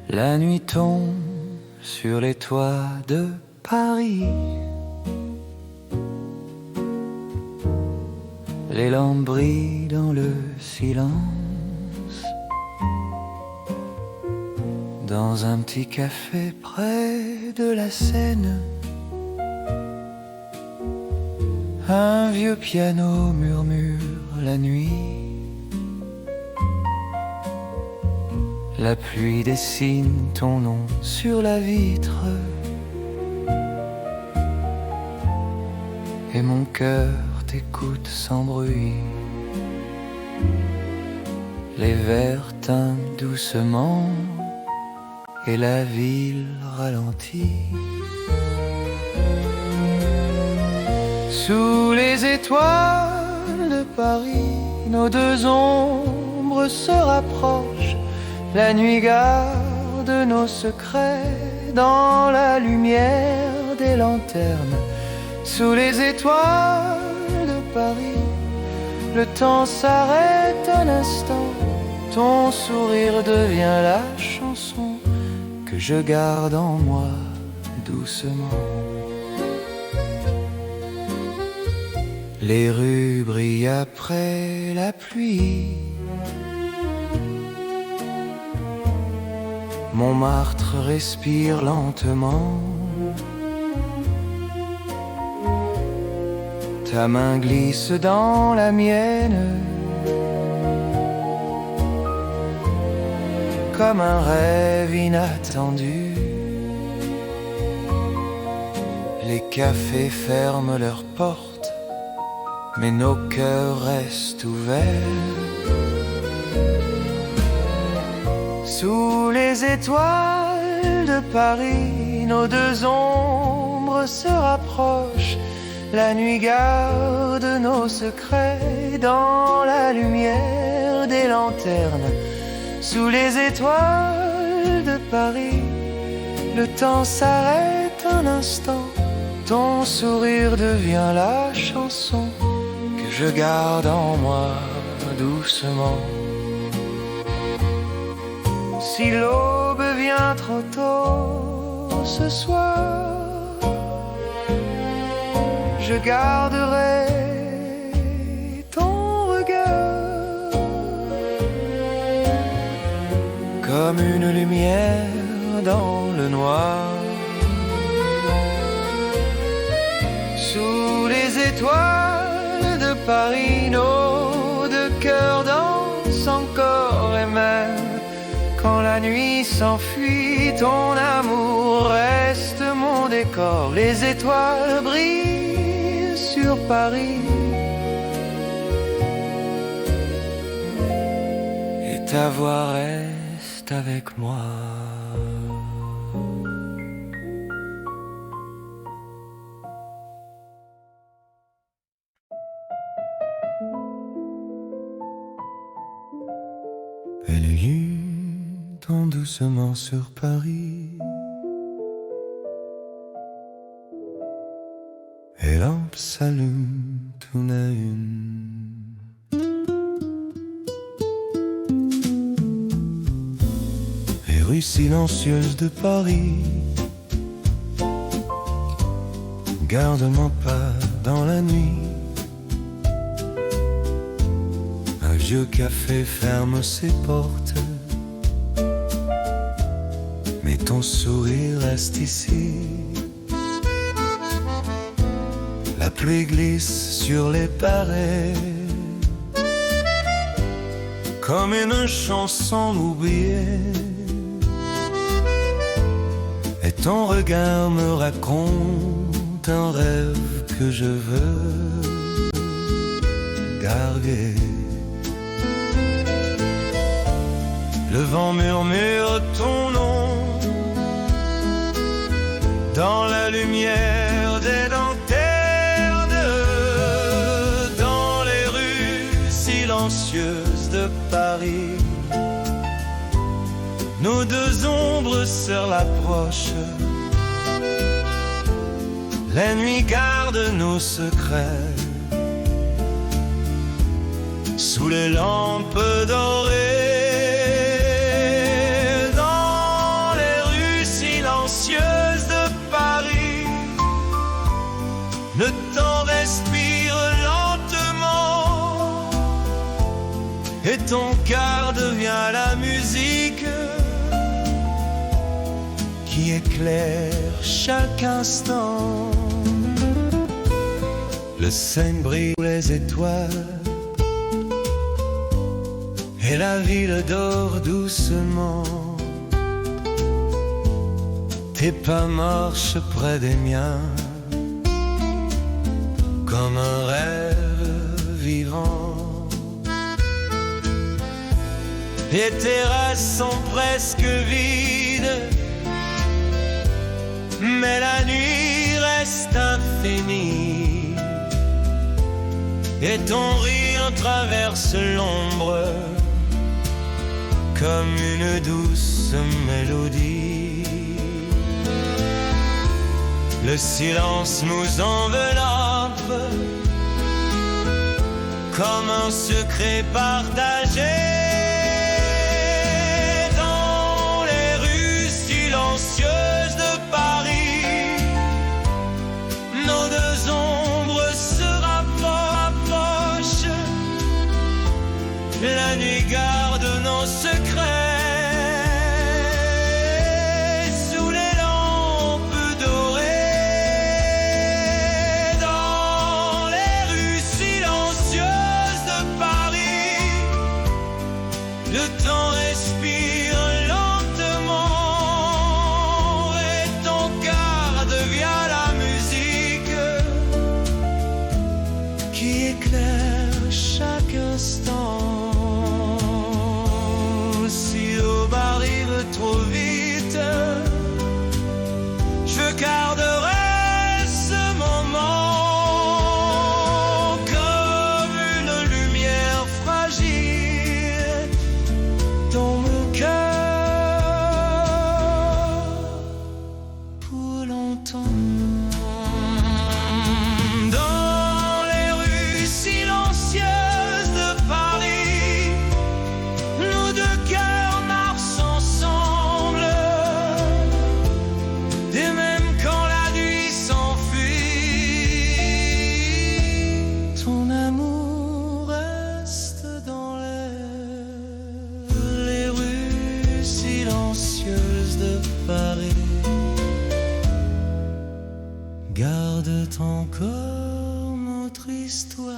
La nuit tombe sur les toits de Paris. Les lampes brillent dans le silence. Dans un petit café près de la Seine, un vieux piano murmure la nuit. La pluie dessine ton nom sur la vitre, et mon cœur t'écoute sans bruit. Les verres teintent doucement et la ville ralentit. Sous les étoiles de Paris, nos deux ombres se rapprochent. La nuit garde nos secrets dans la lumière des lanternes. Sous les étoiles de Paris, le temps s'arrête un instant. Ton sourire devient la chanson que je garde en moi doucement. Les rues brillent après la pluie. Montmartre respire lentement. Ta main glisse dans la mienne comme un rêve inattendu. Les cafés ferment leurs portes, mais nos cœurs restent ouverts. Sous les étoiles de Paris, nos deux ombres se rapprochent. La nuit garde nos secrets dans la lumière des lanternes. Sous les étoiles de Paris, le temps s'arrête un instant. Ton sourire devient la chanson que je garde en moi doucement. Si l'aube vient trop tôt ce soir, je garderai ton regard comme une lumière dans le noir. Sous les étoiles de Paris, nos deux cœurs dansent encore, et même quand la nuit s'enfuit, ton amour reste mon décor. Les étoiles brillent sur Paris et ta voix reste avec moi. Belle lune tombe doucement sur Paris, et lampes s'allument une à une. Les rues silencieuses de Paris gardent mon pas dans la nuit. Un vieux café ferme ses portes, mais ton sourire reste ici. La pluie glisse sur les parets comme une chanson oubliée, et ton regard me raconte un rêve que je veux garder. Le vent murmure ton nom dans la lumière des lanternes, dans les rues silencieuses de Paris. Nos deux ombres se rapprochent. La nuit garde nos secrets sous les lampes dorées. Dans ton cœur devient la musique qui éclaire chaque instant. Le Seine brille les étoiles et la ville dort doucement. Tes pas marchent près des miens comme un rêve vivant. Les terrasses sont presque vides, mais la nuit reste infinie. Et ton rire traverse l'ombre comme une douce mélodie. Le silence nous enveloppe comme un secret partagé. Dans les rues silencieuses de Paris, nos deux ombres se rapprochent. La nuit garde nos secrets. Le temps respire lentement et ton cœur devient la musique qui éclaire chaque instant. Si l'aube arrive trop vite, je garderai ce moment comme une lumière fragile dans mon cœur pour longtemps. Dans les rues silencieuses de Paris, nos deux cœurs marchent ensemble. Et même quand la nuit s'enfuit, ton amour reste dans l'air. Les rues silencieuses de Paris gardent encore notre histoire.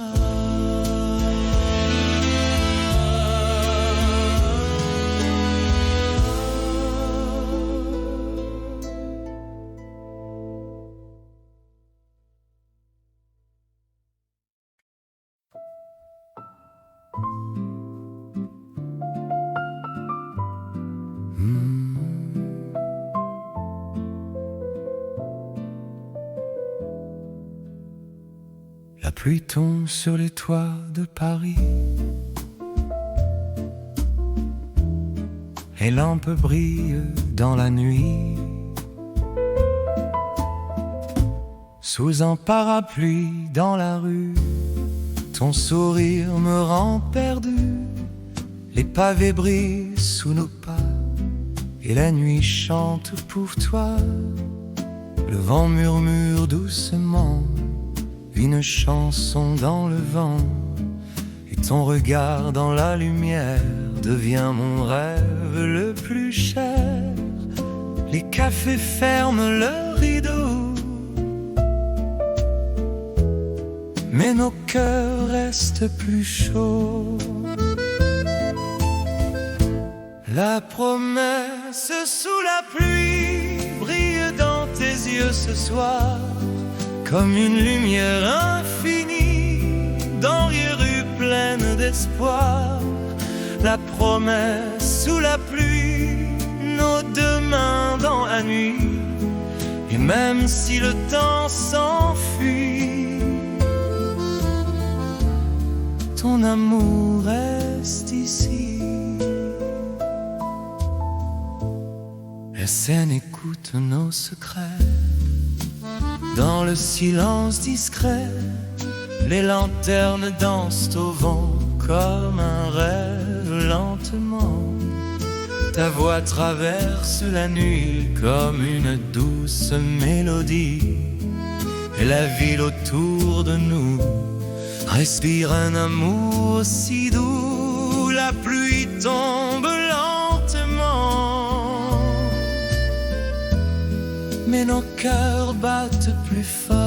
La pluie tombe sur les toits de Paris. Les lampes brillent dans la nuit. Sous un parapluie dans la rue, ton sourire me rend perdu. Les pavés brillent sous nos pas et la nuit chante pour toi. Le vent murmure doucement une chanson dans le vent, et ton regard dans la lumière devient mon rêve le plus cher. Les cafés ferment leurs rideaux, mais nos cœurs restent plus chauds. La promesse sous la pluie brille dans tes yeux ce soir, comme une lumière infinie dans les rues pleines d'espoir. La promesse sous la pluie, nos deux mains dans la nuit. Et même si le temps s'enfuit, ton amour reste ici. La Seine écoute nos secrets. Dans le silence discret, les lanternes dansent au vent comme un rêve lentement. Ta voix traverse la nuit comme une douce mélodie. Et la ville autour de nous respire un amour si doux. La la pluie tombe lentement, mais nos cœurs battent plus fort.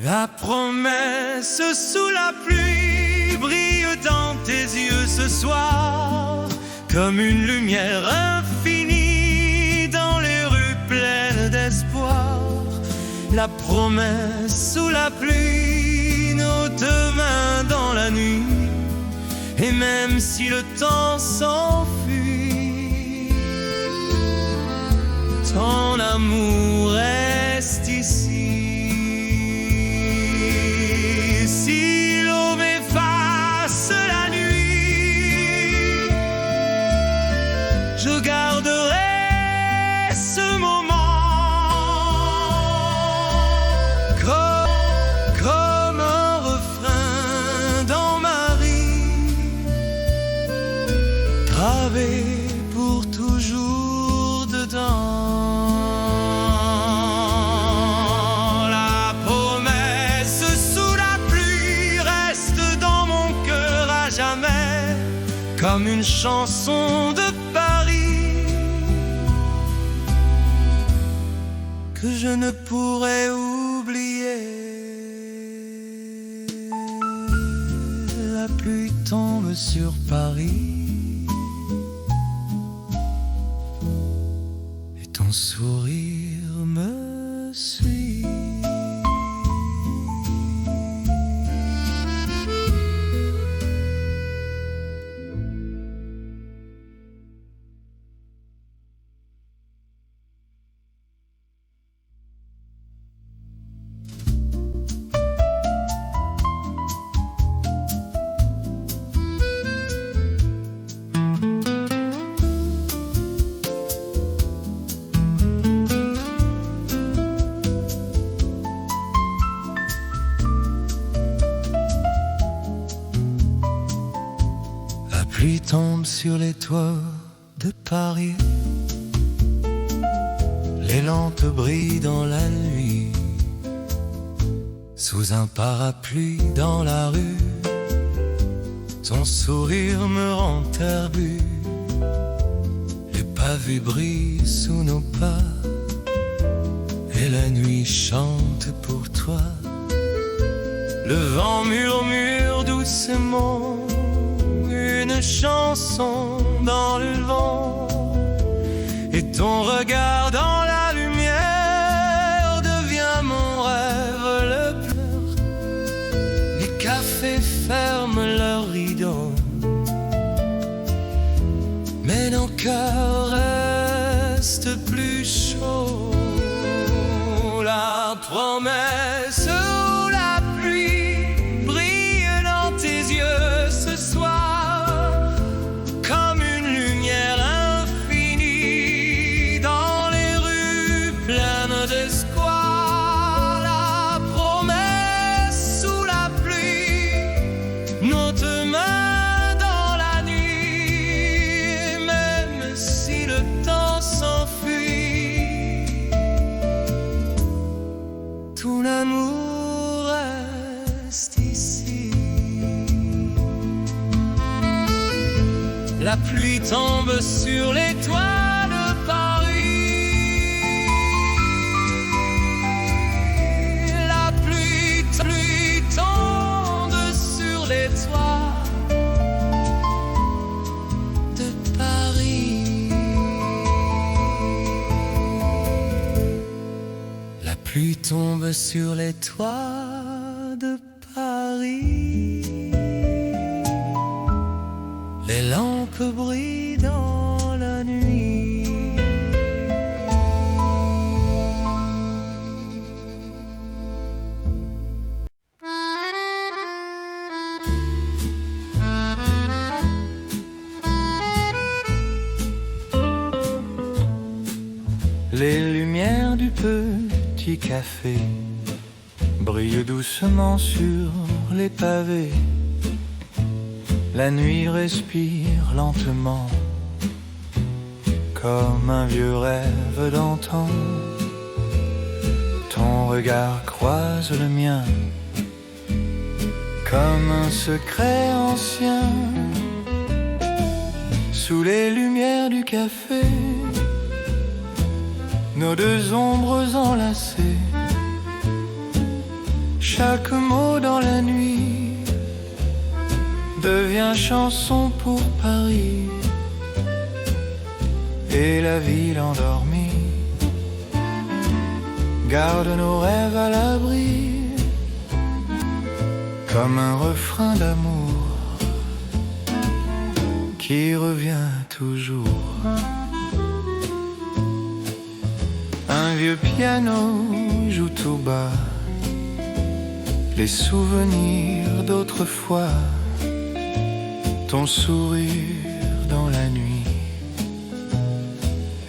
La promesse sous la pluie brille dans tes yeux ce soir, comme une lumière infinie dans les rues pleines d'espoir. La promesse sous la pluie, nos deux mains dans la nuit, et même si le temps s'enfuit, ton amour reste ici. Si l'aube efface la nuit, je garderai ce moment comme un refrain dans ma vie, gravé pour toujours dedans. La promesse sous la pluie reste dans mon cœur à jamais, comme une chanson de Paris que je ne pourrai oublier. La pluie tombe sur Paris et ton sourire me suit. La pluie tombe sur les toits de Paris, les lampes brillent dans la nuit, sous un parapluie dans la rue, ton sourire me rend herbu, les pavés brillent sous nos pas, et la nuit chante pour toi. Le vent murmure doucement une chanson dans le vent, et ton regard dans la lumière devient mon rêve le plus. Les cafés ferment leurs rideaux, mais nos cœurs restent plus chauds. La promesse ou la pluie brille dans tes yeux ce soir, comme une lumière infinie dans les rues pleines d'espoir. La promesse sous la pluie, nos deux mains dans la nuit, même si le temps s'enfuit, ton amour reste ici. La pluie tombe sur les toits de Paris. La pluie tombe sur les toits de Paris. La pluie tombe sur les toits de Paris. Les lampes brillent dans la nuit. Les lumières du petit café brillent doucement sur les pavés. La nuit respire lentement, comme un vieux rêve d'antan. Ton regard croise le mien, comme un secret ancien. Sous les lumières du café, nos deux ombres enlacées, chaque mot dans la nuit devient chanson pour Paris et la ville endormie garde nos rêves à l'abri comme un refrain d'amour qui revient toujours. Un vieux piano joue tout bas les souvenirs d'autrefois, ton sourire dans la nuit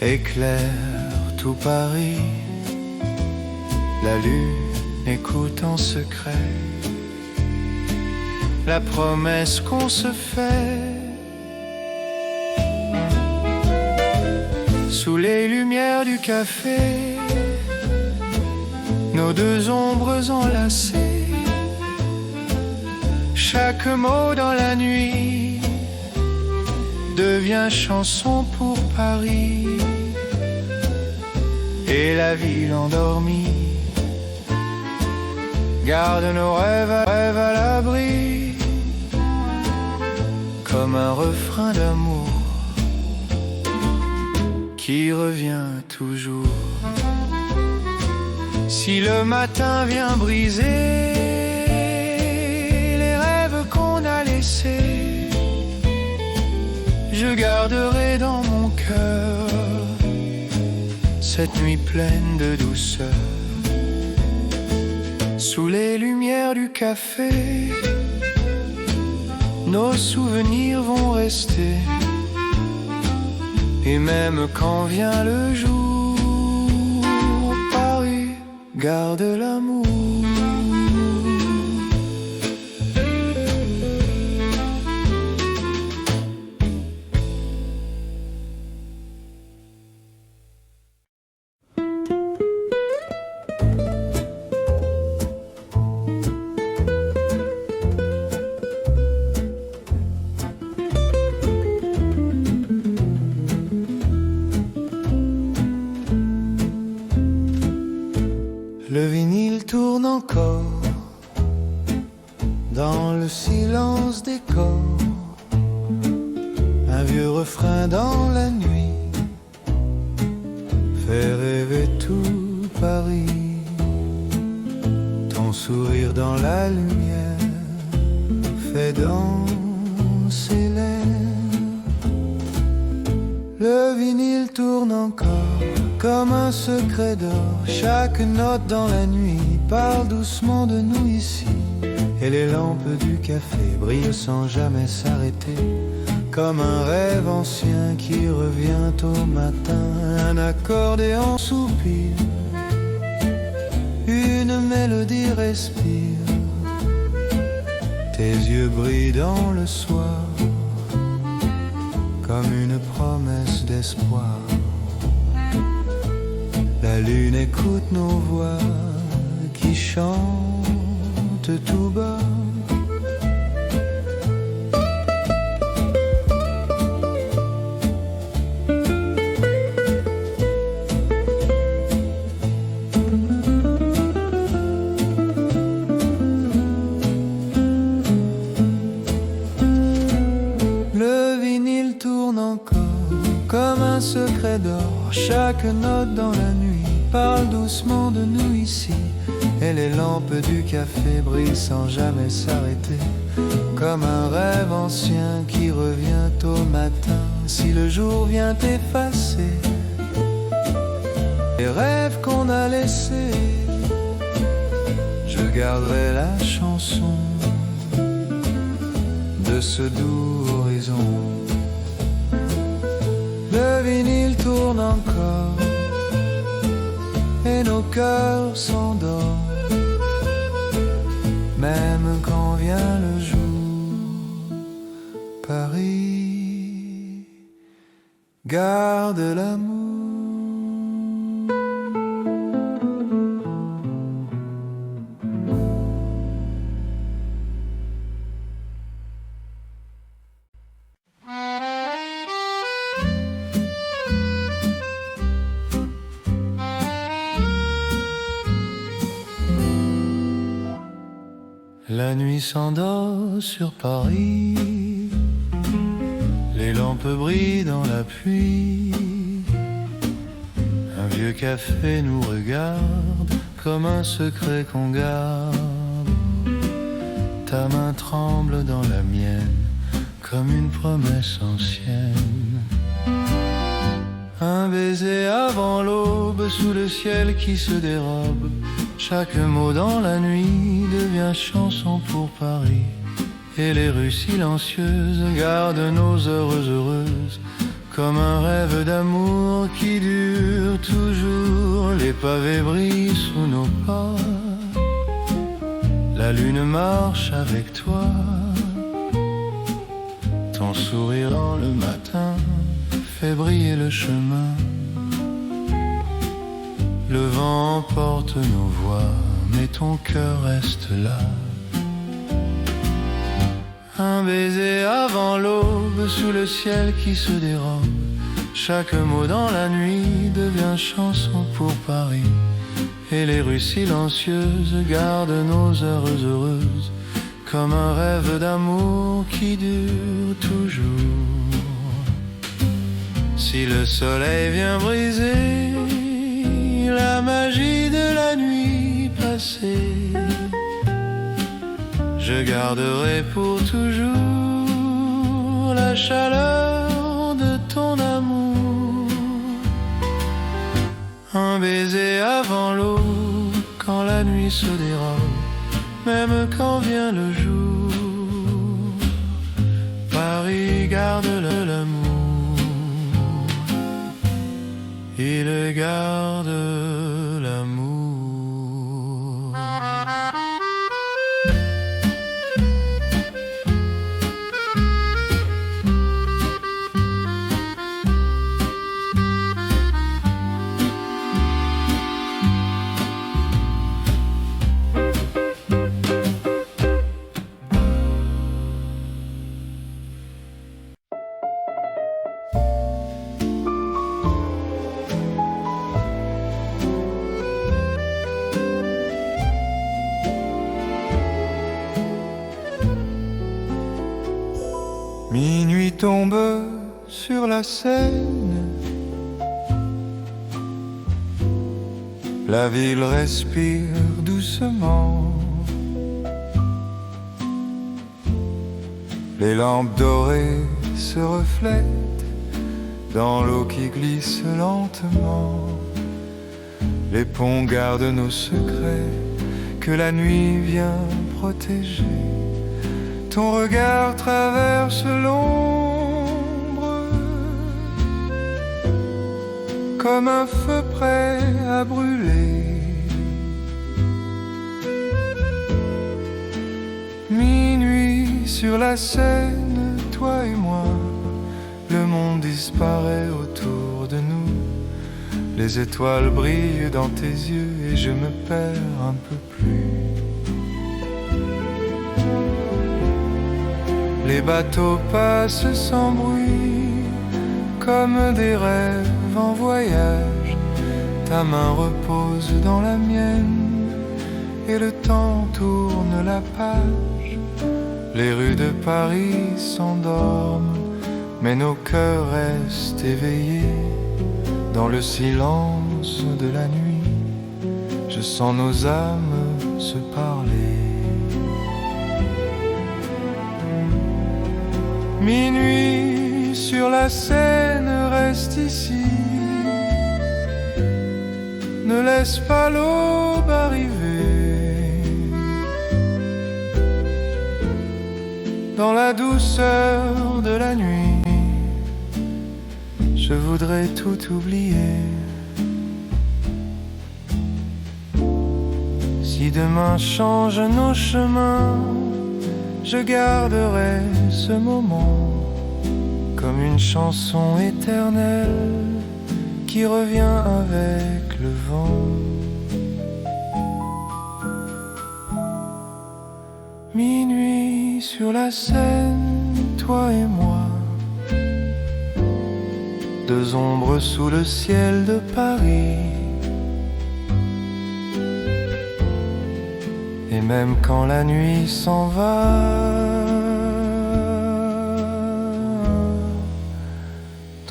éclaire tout Paris. La lune écoute en secret la promesse qu'on se fait. Sous les lumières du café, nos deux ombres enlacées, chaque mot dans la nuit devient chanson pour Paris et la ville endormie garde nos rêves à l'abri comme un refrain d'amour qui revient toujours. Si le matin vient briser les rêves qu'on a laissés, je garderai dans mon cœur cette nuit pleine de douceur. Sous les lumières du café, nos souvenirs vont rester. Et même quand vient le jour, Paris garde l'amour. Le vinyle tourne encore dans le silence des corps, un vieux refrain dans la nuit fait rêver tout Paris. Ton sourire dans la lumière fait danser l'air. Le vinyle tourne encore comme un secret d'or, chaque note dans la nuit parle doucement de nous ici. Et les lampes du café brillent sans jamais s'arrêter, comme un rêve ancien qui revient au matin. Un accordéon soupire, une mélodie respire, tes yeux brillent dans le soir, comme une promesse d'espoir. La lune écoute nos voix qui chantent tout bas. Le vinyle tourne encore comme un secret d'or, chaque note dans la nuit parle doucement de nous ici. Et les lampes du café brillent sans jamais s'arrêter, comme un rêve ancien qui revient au matin. Si le jour vient effacer les rêves qu'on a laissés, je garderai la chanson de ce doux horizon. Le vinyle tourne encore et nos cœurs s'endorment, même quand vient le jour. Paris garde l'amour. La nuit s'endort sur Paris, les lampes brillent dans la pluie. Un vieux café nous regarde comme un secret qu'on garde. Ta main tremble dans la mienne comme une promesse ancienne. Un baiser avant l'aube sous le ciel qui se dérobe. Chaque mot dans la nuit devient chanson pour Paris. Et les rues silencieuses gardent nos heures heureuses comme un rêve d'amour qui dure toujours. Les pavés brillent sous nos pas, la lune marche avec toi. Ton sourire dans le matin fait briller le chemin. Le vent emporte nos voix, mais ton cœur reste là. Un baiser avant l'aube sous le ciel qui se dérobe. Chaque mot dans la nuit devient chanson pour Paris. Et les rues silencieuses gardent nos heures heureuses comme un rêve d'amour qui dure toujours. Si le soleil vient briser la magie de la nuit passée, je garderai pour toujours la chaleur de ton amour. Un baiser avant l'aube quand la nuit se dérobe, même quand vient le jour. Paris garde l'amour, il garde l'amour. Minuit tombe sur la Seine, la ville respire doucement. Les lampes dorées se reflètent dans l'eau qui glisse lentement. Les ponts gardent nos secrets que la nuit vient protéger. Ton regard traverse l'ombre comme un feu prêt à brûler. Minuit sur la Seine, toi et moi, le monde disparaît autour de nous. Les étoiles brillent dans tes yeux et je me perds un peu plus. Les bateaux passent sans bruit, comme des rêves en voyage. Ta main repose dans la mienne, et le temps tourne la page. Les rues de Paris s'endorment, mais nos cœurs restent éveillés. Dans le silence de la nuit, je sens nos âmes se parler. Minuit sur la Seine, reste ici. Ne laisse pas l'aube arriver. Dans la douceur de la nuit, je voudrais tout oublier. Si demain change nos chemins, je garderai ce moment comme une chanson éternelle qui revient avec le vent. Minuit sur la Seine, toi et moi, deux ombres sous le ciel de Paris. Et même quand la nuit s'en va,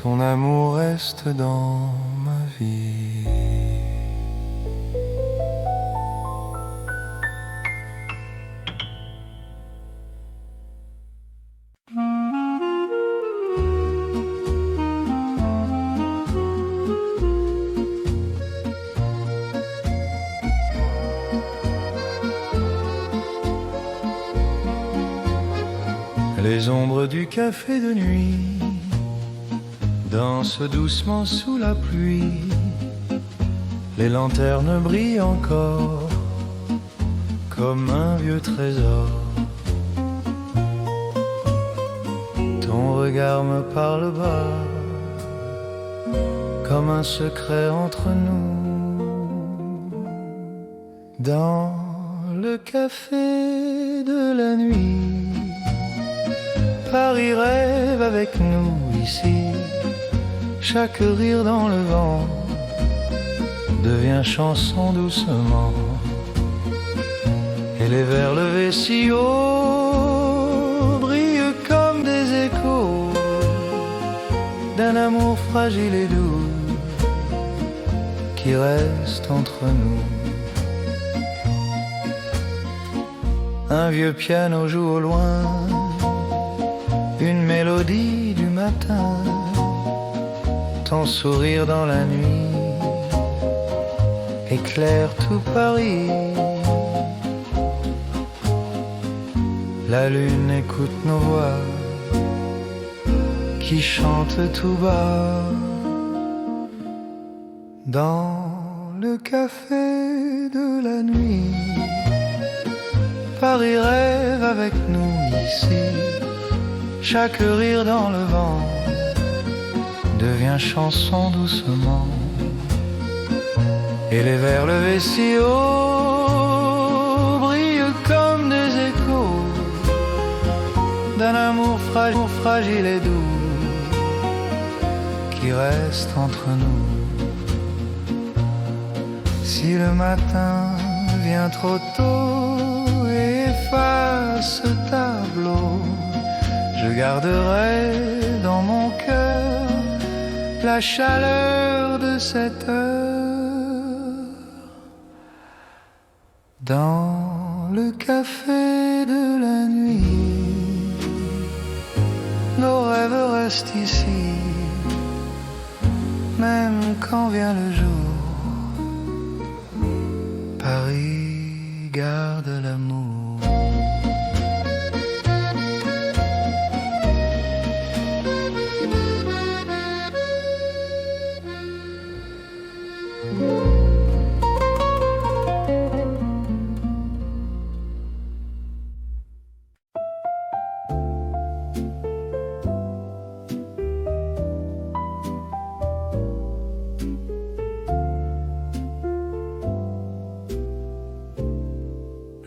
ton amour reste dans ma vie. Les ombres du café de nuit dansent doucement sous la pluie. Les lanternes brillent encore comme un vieux trésor. Ton regard me parle bas comme un secret entre nous. Dans le café de la nuit, Paris rêve avec nous ici. Chaque rire dans le vent devient chanson doucement. Et les verres levés si haut brillent comme des échos d'un amour fragile et doux qui reste entre nous. Un vieux piano joue au loin une mélodie du matin. Ton sourire dans la nuit éclaire tout Paris. La lune écoute nos voix qui chantent tout bas. Dans le café de la nuit, Paris rêve avec nous ici. Chaque rire dans le vent devient chanson doucement. Et les verres levés si haut brillent comme des échos d'un amour fragile et doux qui reste entre nous. Si le matin vient trop tôt et efface ce tableau, je garderai dans mon cœur la chaleur de cette heure. Dans le café de la nuit, nos rêves restent ici, même quand vient le jour. Paris garde l'amour.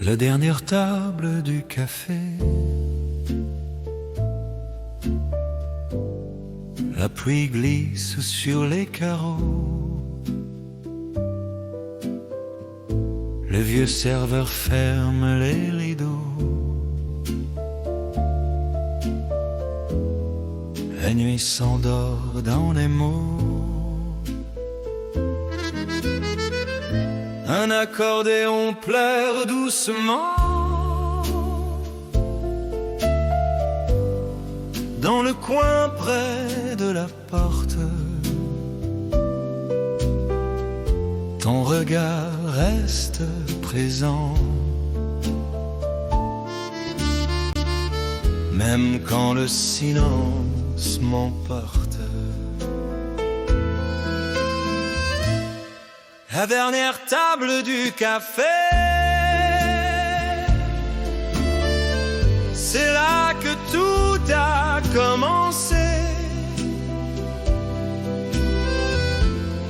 La dernière table du café, la pluie glisse sur les carreaux. Le vieux serveur ferme les rideaux. La nuit s'endort dans les mots. Un accordéon pleure doucement dans le coin près de la porte. Ton regard reste présent, même quand le silence m'emporte. La dernière table du café, c'est là que tout a commencé.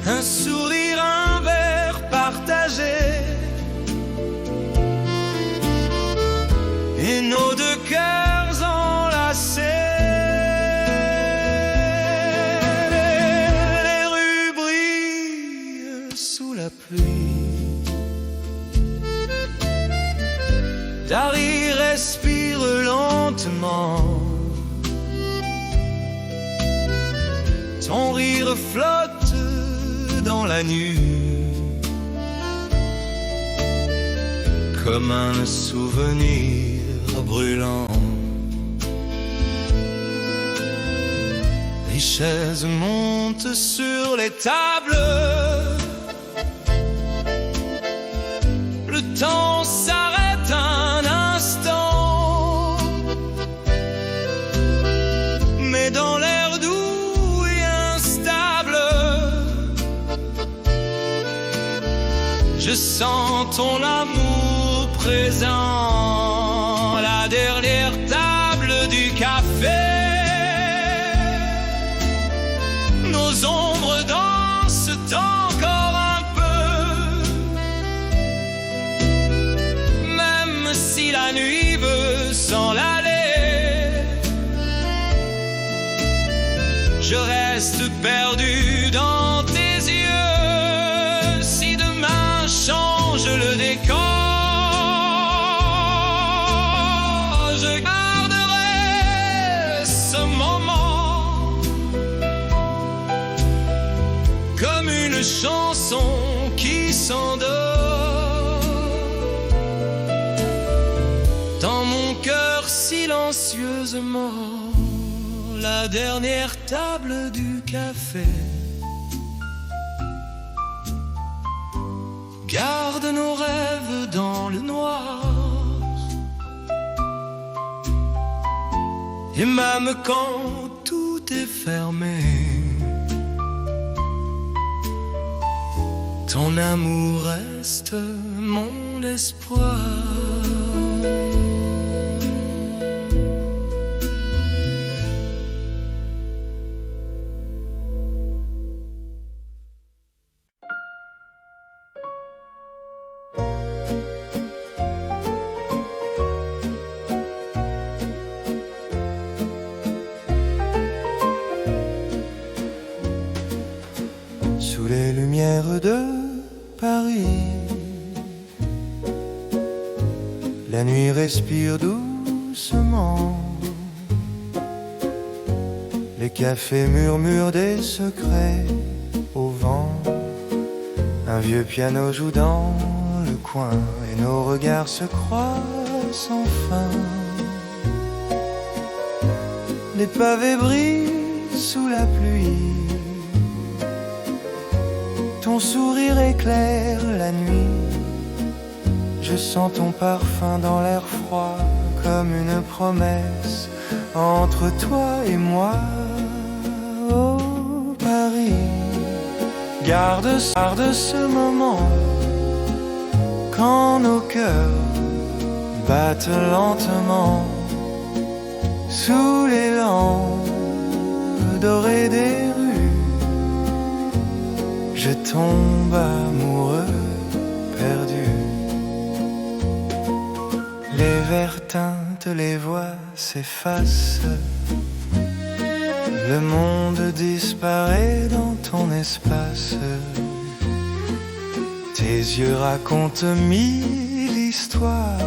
Un sourire, un verre partagé, et nos deux cœurs enlacés. Les rues brillent sous la pluie. Dari respire lentement. Ton rire flotte dans la nuit, comme un souvenir brûlant. Les chaises montent sur les tables. Le temps s'arrête un instant, mais dans l'air doux et instable, je sens ton amour présent. La dernière table du café, nos ombres dansent encore un peu, même si la nuit veut s'en aller. Je reste perdu dans tes yeux. Si demain change le décor, je garderai ce moment comme une chanson qui s'endort dans mon cœur silencieusement. La dernière table du café garde nos rêves dans le noir. Et même quand tout est fermé, ton amour reste mon espoir. Sous les lumières de Paris, la nuit respire doucement. Les cafés murmurent des secrets au vent. Un vieux piano joue dans le coin et nos regards se croisent sans fin. Les pavés brillent sous la pluie. Ton sourire éclaire la nuit. Je sens ton parfum dans l'air froid, comme une promesse entre toi et moi. Oh Paris, garde ce moment quand nos cœurs battent lentement sous les lampes dorées des rues. Je tombe amoureux, perdu. Les verres teintent, les voix s'effacent. Le monde disparaît dans ton espace. Tes yeux racontent mille histoires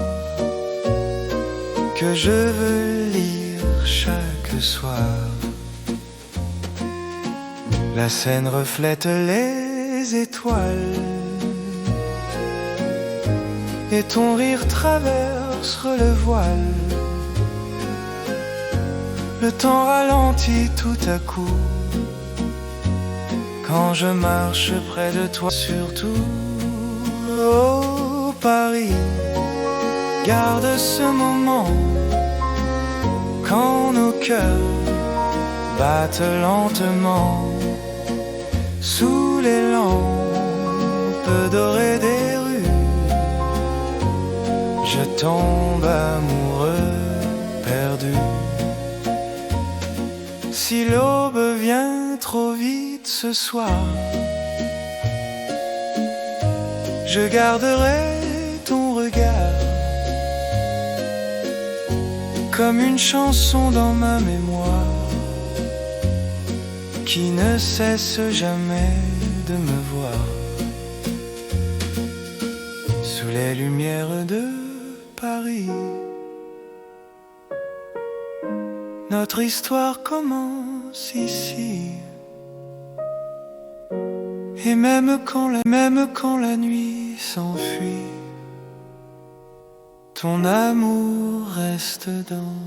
que je veux lire chaque soir. La scène reflète les étoiles et ton rire traverse le voile. Le temps ralentit tout à coup quand je marche près de toi. Surtout, oh Paris, garde ce moment quand nos cœurs battent lentement sous les lampes dorées des rues. Je tombe amoureux, perdu. Si l'aube vient trop vite ce soir, je garderai ton regard comme une chanson dans ma mémoire qui ne cesse jamais de me voir sous les lumières de Paris. Notre histoire commence ici. Et même quand la nuit s'enfuit, ton amour reste dans